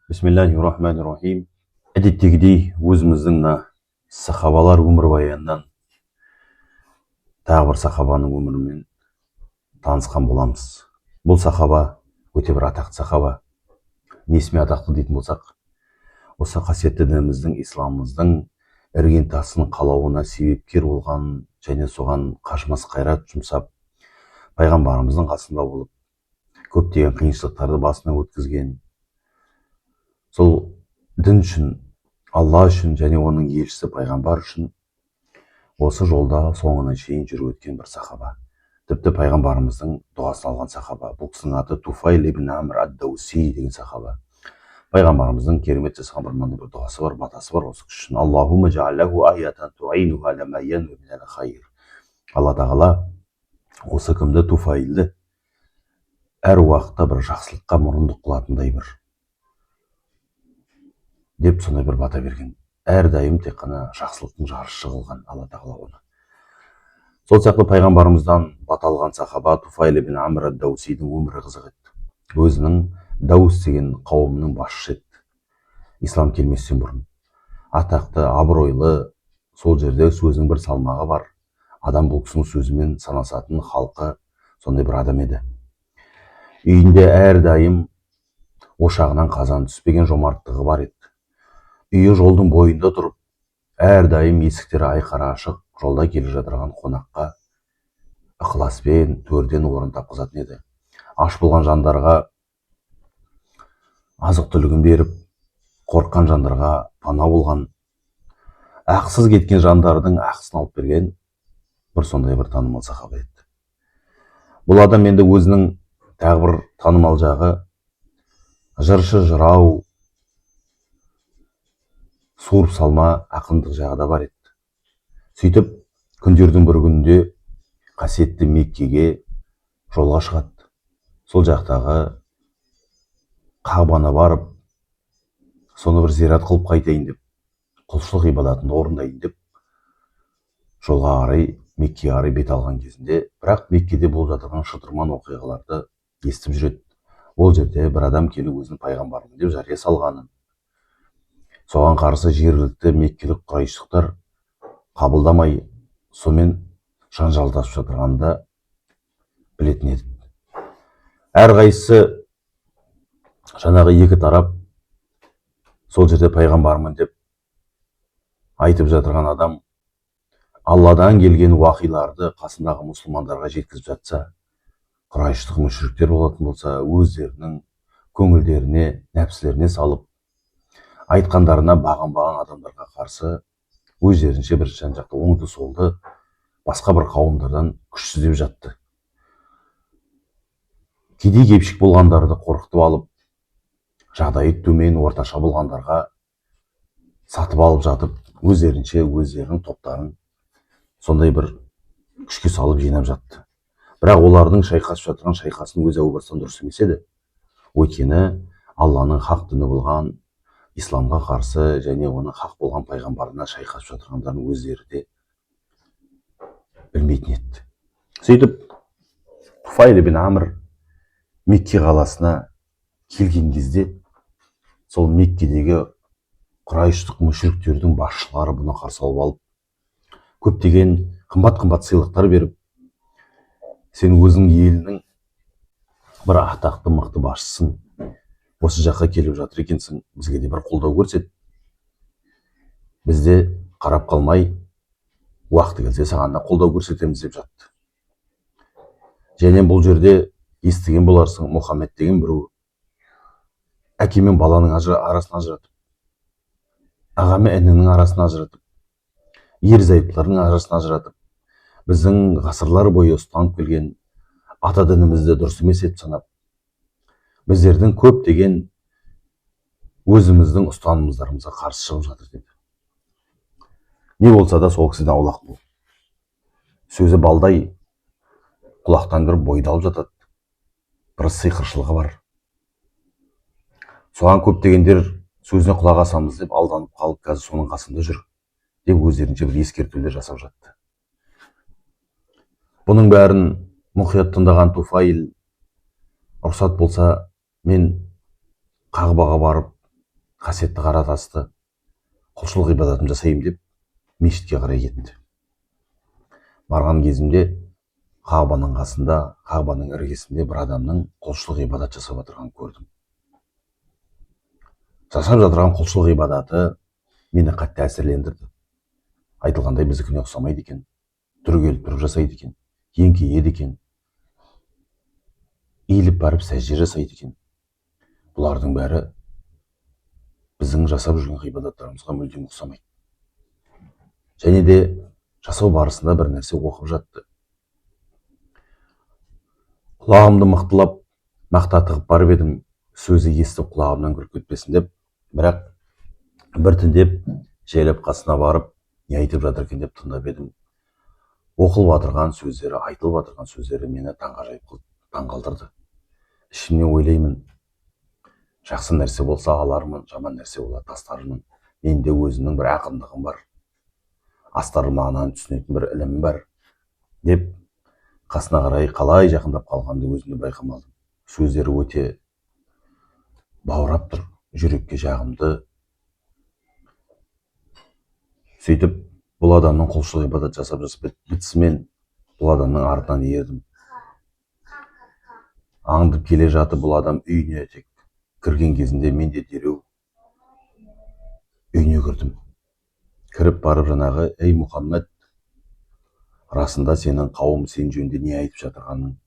Бисмиллахир-рахманир-рахим. Әдеттегідей өзіміздің сахабалар өмірбаянынан тағы бір сахабаның өмірімен танысқан боламыз. Бұл сахаба өте бір атақты сахаба. Несімен атақты дейтін болсақ, осы қасиетті дініміздің, исламымыздың іргетасының қалауына себепкер болған және соған қажымас қайрат жұмсап, пайғамбарымыздың қасында болып, көптеген қиыншылықтарды басынан өткізген, сол дін үшін, Алла үшін және оның елшісі пайғамбар үшін осы жолда соңына шейін жүріп өткен бір сахаба. Тіпті пайғамбарымыздың дұғасын алған сахаба. Бұл кісінің аты Туфайл ибн Амр ад-Дауси деген сахаба. Пайғамбарымыздың керемет жасаған бір дұғасы бар, батасы бар осы кісі үшін. Аллахумма жааллаху аятан туайнуха лама янву минал хайр. Алла тағала осы кімді, Туфайлды, әр уақытта бір жақсылыққа мұрындық қылатындай бір деп сондай бір бата берген. Әрдайым тек қана жақсылықтың жаршысы қылған Алла тағала оны. Сол сияқты пайғамбарымыздан бата алған сахаба Туфайл ибн Амр ад-Даусидің өмірі қызық еді. Өзінің Даус деген қауымның басшысы еді. Ислам келместен бұрын. Атақты, абыройлы, сол жерде сөзінің бір салмағы бар. Адам бұл кісінің сөзімен санасатын халқы сондай бір адам еді. Үйінде әрдайым ошағынан қазан түспеген жомарттығы бар еді. Үйі жолдың бойында тұрып, әрдайым есіктері айқара ашық, жолда келе жатырған қонаққа ықыласпен төрден орын тапқызатын еді. Аш болған жандарға азық түлігін беріп, қорыққан жандарға пана болған, ақсыз кеткен жандардың ақысын алып берген бір сондай бір танымал сахаба еді. Бұл адам енді өзінің тағы бір танымал жағы жыршы, жырау, суырып салма ақындық жағы да бар еді. Сөйтіп күндердің бір күнінде қасиетті Меккеге жолға шығады. Сол жақтағы Қабаны барып, соны бір зиярат қылып қайтайын деп, құлшылық ғибадатын орындайын деп, жолға қарай, Меккеге қарай бет алған кезінде, бірақ Меккеде болып жатырған шытырман оқиғаларды естіп жүреді. Ол жерде бір адам келіп өзінің пайғамбарымын деп жария салғанын, соған қарсы жергілікті меккелік құрайыштықтар қабылдамай, сомен жанжалдасып жатырғанда білетін еді. Әрқайсысы жаңағы екі тарап сол жерде пайғамбармын деп айтып жатырған адам Алладан келген уақиларды қасындағы мұсылмандарға жеткізіп жатса, құрайыштық мүшриктер болатын болса, өздерінің көңілдеріне, нәпсілеріне салып, айтқандарына бағынбаған адамдарға қарсы өздерінше бір жан-жақты оңды солды басқа бір қауымдардан күш іздеп жатты. Кедей кепшік болғандарды қорқытып алып, жағдайы төмен, орташа болғандарға сатып алып жатып, өздерінше өздерінің топтарын сондай бір күшке салып жинап жатты. Бірақ олардың шайқасып жатырған шайқасының өзі әу бастан дұрыс емес еді. Өйткені Алланың хақ діні болған исламға қарсы және оның хақ болған пайғамбарына шайқасып жатырғандарын өздері де білмейтін еді. Сөйтіп Туфайл ибн Амр Мекке қаласына келген кезде сол Меккедегі құрайыштық мүшриктердің басшылары бұны қарсы алып алып, көптеген қымбат-қымбат сыйлықтар беріп, сен өзің елінің бір атақты мықты басшысың, осы жаққа келіп жатыр екенсің, бізге де бір қолдау көрсет. Бізде қарап қалмай, уақыты келсе саған да қолдау көрсетеміз деп жатты. Және бұл жерде естіген боларсың, Мұхаммед деген біреу әке мен баланың арасын ажыратып, аға мен інінің арасын ажыратып, ерлі-зайыптылардың арасын ажыратып, біздің ғасырлар бойы ұстанып келген ата дінімізді дұрыс емес етіп санап, біздердің көптеген өзіміздің ұстанымдарымызға қарсы шығып жатыр деді. Не болса да сол кісіден аулақ бол. Сөзі балдай, құлақтан бір бойды алып жатады. Бір сиқыршылығы бар. Соған көптегендер сөзіне құлақ асамыз деп алданып қалып, қазір соның қасында жүр деп өздерінше бір ескертулер жасап жатты. Бұның бәрін мұқият тыңдаған Туфайл, рұқсат болса мен Қағбаға барып қасиетті қара тасты құлшылық ғибадатын жасаймын деп мешітке қарай кетті. Барған кезімде Қағбаның қасында, Қағбаның іргесінде бір адамның құлшылық ғибадат жасап отырғанын көрдім. Жасап жатырған құлшылық ғибадаты мені қатты әсерлендірді. Айтылғандай біздікіне ұқсамайды екен, түрегеліп тұрып жасайды екен, еңкейеді екен, иіліп барып сәжде жасайды екен. Бұлардың бәрі біздің жасап жүрген ғибадаттарымызға мүлдем ұқсамайды. Және де жасау барысында бір нәрсе оқып жатты. Құлағымды мықтылап, мақта тығып барып едім, сөзі естіп құлағымнан кіріп кетпесін деп, бірақ біртіндеп жайлап қасына барып, не айтып жатыр екен деп тыңдап едім. Оқылып жатырған сөздері, айтылып жатырған сөздері мені таңғалдырды. Ішімнен ойлаймын, жақсы нәрсе болса алармын, жаман нәрсе болса тастармын. Менде өзімнің бір ақындығым бар, астарлы мағынаны түсінетін бір ілімім бар деп қасына қарай қалай жақындап қалғанды өзімде байқамадым. Сөздері өте баурап тұр, жүрекке жағымды. Сөйтіп, бұл адамның құлшылық ғибадат жасап бітісімен бұл адамның артынан ердім. Аңдып келе жатып бұл адам үйіне тек кірген кезінде мен де дереу үйіне кірдім. Кіріп барып жаңағы, ей Мұхаммед, расында сенің қауым сен жөнінде не айтып жатырғанын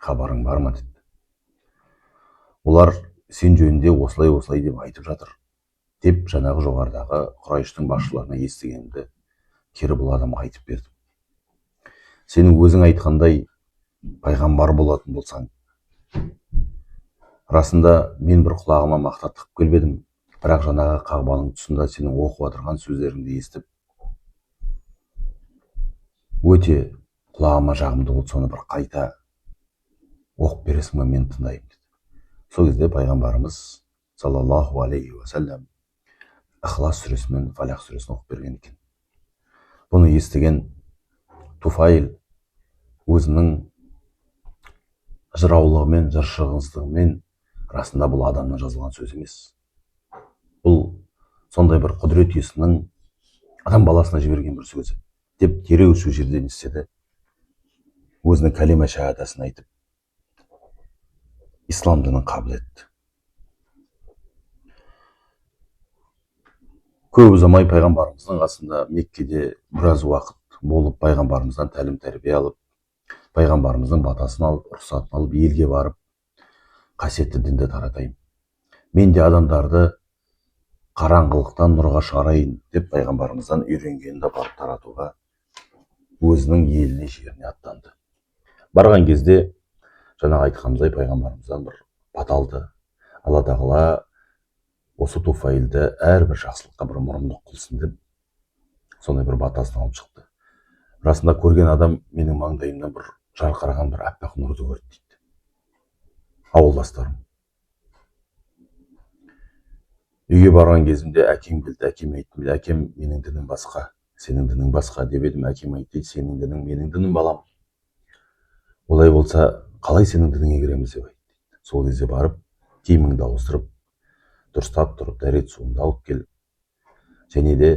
хабарың бар ма деді. Олар сен жөнінде осылай деп айтып жатыр деп жаңағы жоғарыдағы Құрайыштың басшыларына естігенімді кері бұл адамға айтып бердім. Сенің өзің айтқандай пайғамбар болатын болсаң, расында мен бір құлағыма мақта тығып келбедім, бірақ жаңағы Қағбаның тұсында сенің оқып отырған сөздеріңді естіп өте құлағыма жағымды болды, соны бір қайта оқып бересің бе, мен тыңдаймын деді. Сол кезде пайғамбарымыз саллаллаху алейхи уассалам Ықылас сүресі мен Фалақ сүресін оқып берген екен. Бұны естіген Туфайл өзінің жыраулығымен, жыршығыздығымен, расында бұл адамның жазылған сөз емес. Бұл сондай бір құдірет иесінің адам баласына жіберген бір сөзі деп дереу сол жерде не істеді? Өзінің кәлима шахадасын айтып, ислам дінін қабыл етті. Көп ұзамай пайғамбарымыздың қасында Меккеде біраз уақыт болып, пайғамбарымыздан тәлім тәрбие алып, пайғамбарымыздың батасын алып, рұқсатын алып, елге барып, қасиетті дінді таратайын. Мен де адамдарды қараңғылықтан нұрға шығарайын деп пайғамбарымыздан үйренгенді барып таратуға өзінің еліне, жеріне аттанды. Барған кезде жаңағы айтқанымыздай пайғамбарымыздан бір бата алды. Алла тағала осы Туфайлды әрбір жақсылыққа бір мұрындық қылсын деп сондай бір батасын алып шықты. Расында көрген адам менің маңдайымнан бір жарқыраған бір аппақ нұрды көрді дейді. Ауылдастарым. Үйге барған кезімде әкем келді, әкеме айттым, әкем менің дінім басқа, сенің дінің басқа деп едім. Әкем айтты, сенің дінің менің дінім балам. Олай болса, қалай сенің дініңе кіреміз деп айтты. Сол кезде барып, киіміңді ауыстырып, дұрыстап тұрып, дәрет суыңды алып кел. Және де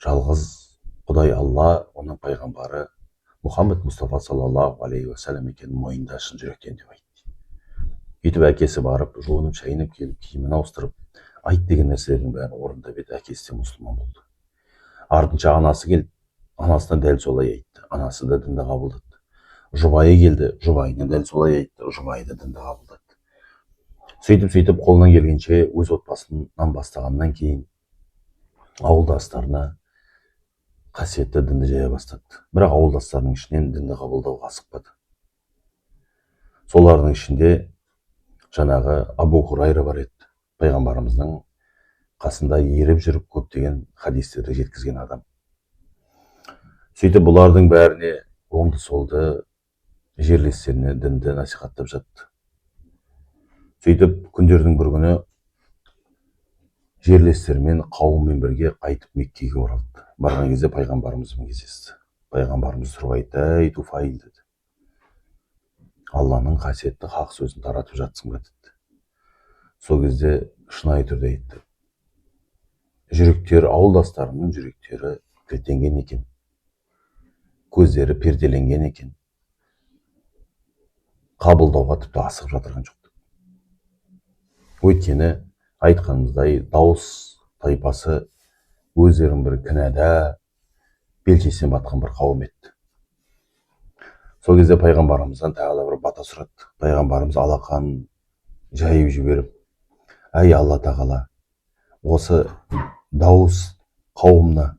жалғыз Құдай Алла, оның пайғамбары Мұхаммед Мұстафа саллаллаху алейхи уассалам екенін мойында шын жүректен деп айтты. Өйтіп әкесі барып, жуынып, шайынып келіп, киімін ауыстырып, айт деген нәрселердің бәрін орындап еді, әкесі де мұсылман болды. Артынша анасы келді, анасына дәл солай айтты, анасы да дінді қабылдады. Жұбайы келді, жұбайына дәл солай айтты, жұбайы да дінді қабылдады. Сөйтіп қолынан келгенше өз отбасынан бастағаннан кейін ауылдастарына қасиетті дінді жая бастады. Бірақ ауылдастарының ішінен дінді қабылдауға асықпады. Солардың ішінде жаңағы Абу Хурайра бар еді. Пайғамбарымыздың қасында еріп жүріп көптеген хадистерді жеткізген адам. Сөйтіп бұлардың бәріне оңды солды жерлестеріне дінді насихаттап жатты. Сөйтіп күндердің бір күні жерлестермен, қауыммен бірге қайтып Меккеге оралды. Барған кезде пайғамбарымызбен кездесті. Пайғамбарымыз тұрып айтты, ей Туфайл деді. Алланың қасиетті хақ сөзін таратып жатсың ба деді. Сол кезде шынайы түрде айтты. жүректері, ауылдастарымның жүректері кілтенген екен, көздері перделенген екен, қабылдауға тіпті асығып жатырған жоқ. Өйткені айтқанымыздай дауыс тайпасы өздерін бір кінәда белшесінен батқан бір қауым еді. Сол кезде пайғамбарымыздан тағы да бір бата сұрады. Пайғамбарымыз алақанын жайып жіберіп, әй алла тағала, осы дауыс қауымына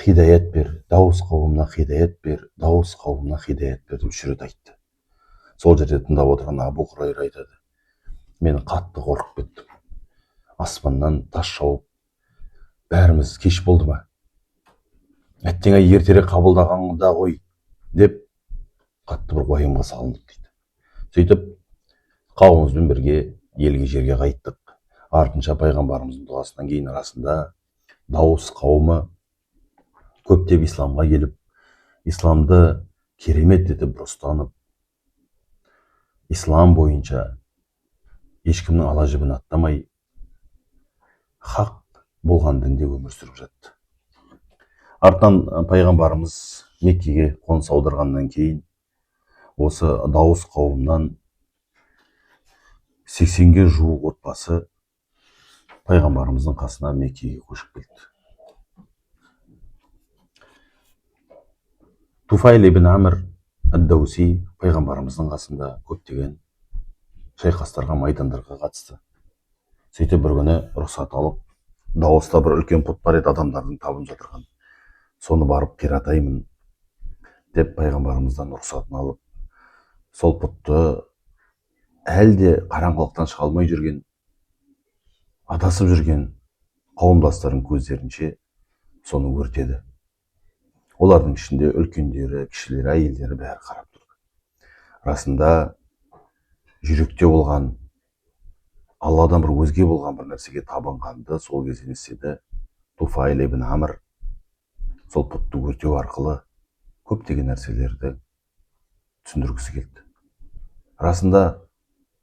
хидаят бер, дауыс қауымына хидаят бер, дауыс қауымына хидаят бер деп 3 рет айтты. Сол жерде тыңдап отырған Абу Хурайра айтады, мен қатты қорқып кеттім. Аспаннан тас жауып, бәріміз кеш болды ма? Әттең ай ертерек қабылдағанда ғой деп қатты бір уайымға салындық дейді. Сөйтіп қауымымызбен бірге елге жерге қайттық. Артынша пайғамбарымыздың дұғасынан кейін арасында дауыс қауымы көптеп исламға келіп, исламды керемет етіп ұстанып, ислам бойынша ешкімнің ала жібін аттамай, хақ болған дінде өмір сүріп жатты. Артынан пайғамбарымыз Меккеге қоныс аударғаннан кейін осы дауыс қауымнан 80-ге жуық отбасы пайғамбарымыздың қасына Меккеге көшіп келді. Туфайл ибн Амр ад-Дауси пайғамбарымыздың қасында көптеген шайқастарға, майдандарға қатысты. Сөйтіп бір күні рұқсат алып, дауыста бір үлкен пұт бар еді, адамдардың табын жатырған. Соны барып қиратаймын деп пайғамбарымыздан рұқсатын алып, сол пұтты әлде қараңғылықтан шыға алмай жүрген, адасып жүрген қауымдастардың көздерінше соны өртеді. Олардың ішінде үлкендері, кішілері, әйелдері бәрі қарап тұрды. Расында жүректе болған, Алладан бір өзге болған бір нәрсеге табынғанды сол кезде істеді. Туфайл ибн Амр сол пұтты өртеу арқылы көптеген нәрселерді түсіндіргісі келді. Расында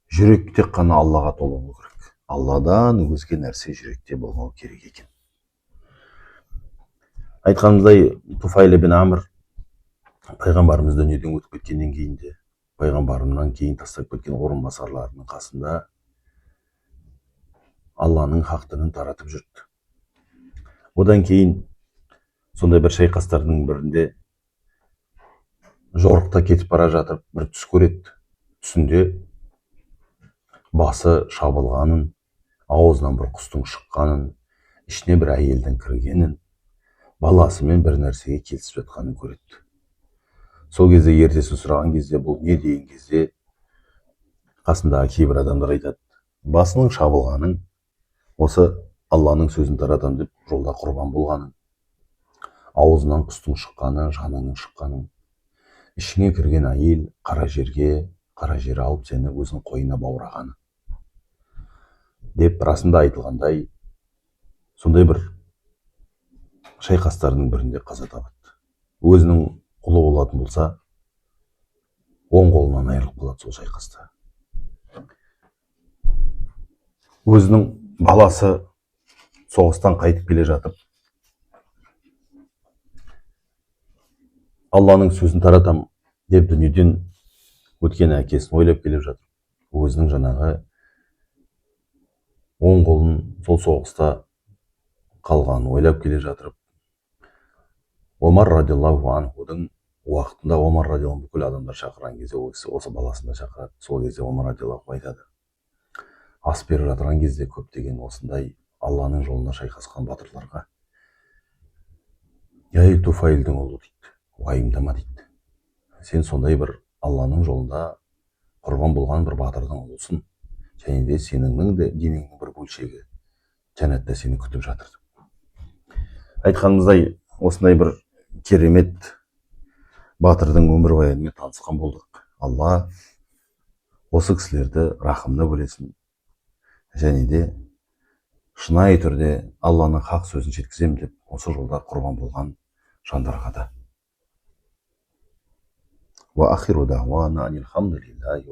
жүрек тек қана Аллаға толы болу керек. Алладан өзге нәрсе жүректе болмау керек екен. Айтқанымыздай, Туфайл ибн Амр пайғамбарымыз дүниеден өтіп кеткеннен кейін де, пайғамбарымнан кейін тастап кеткен орынбасарларының қасында Алланың хақ дінін таратып жүрді. Одан кейін сондай бір шайқастардың бірінде жорықта кетіп бара жатып бір түс көреді. Түсінде басы шабылғанын, аузынан бір құстың шыққанын, ішіне бір әйелдің кіргенін, баласымен бір нәрсеге келісіп жатқанын көреді. Сол кезде ертесін сұраған кезде, бұл не деген кезде, қасындағы кейбір адамдар айтады, басының шабылғанын, осы Алланың сөзін таратам деп жолда құрбан болғанын, аузынан құстың шыққаны, жанының шыққанын, ішіңе кірген әйел қара жер алып сені өзінің қойнына баурағаны деп расында айтылғандай, сондай бір шайқастардың бірінде қаза табады. Өзінің құлы болатын болса, оң қолынан айырылып қалады сол шайқаста. Өзінің баласы соғыстан қайтып келе жатып, Алланың сөзін таратам деп дүниеден өткен әкесін ойлап келіп жатыр. Өзінің жаңағы оң қолын сол соғыста қалғанын ойлап келе жатырып, Омар радиаллаху анхудың уақытында Омар радиаллаху бүкіл адамдар шақырған кезде ол кісі осы баласын да шақырады. Сол кезде Омар радиаллаху айтады, ас беріп жатырған кезде көптеген осындай Алланың жолында шайқасқан батырларға, ей Туфайлдың ұлы дейді, уайымдама дейді. Сен сондай бір Алланың жолында құрбан болған бір батырдың ұлысың, және де сенің де денеңнің бір бөлшегі жәннатта сені күтіп жатыр. Айтқанымыздай, осындай бір керемет батырдың өмірбаянымен танысқан болдық. Алла осы кісілерді рахымына бөлесін, және де шынайы түрде Алланың хақ сөзін жеткізем деп осы жолда құрбан болған жандарға да. Ва ахиру дa'wana анил хамдулиллахи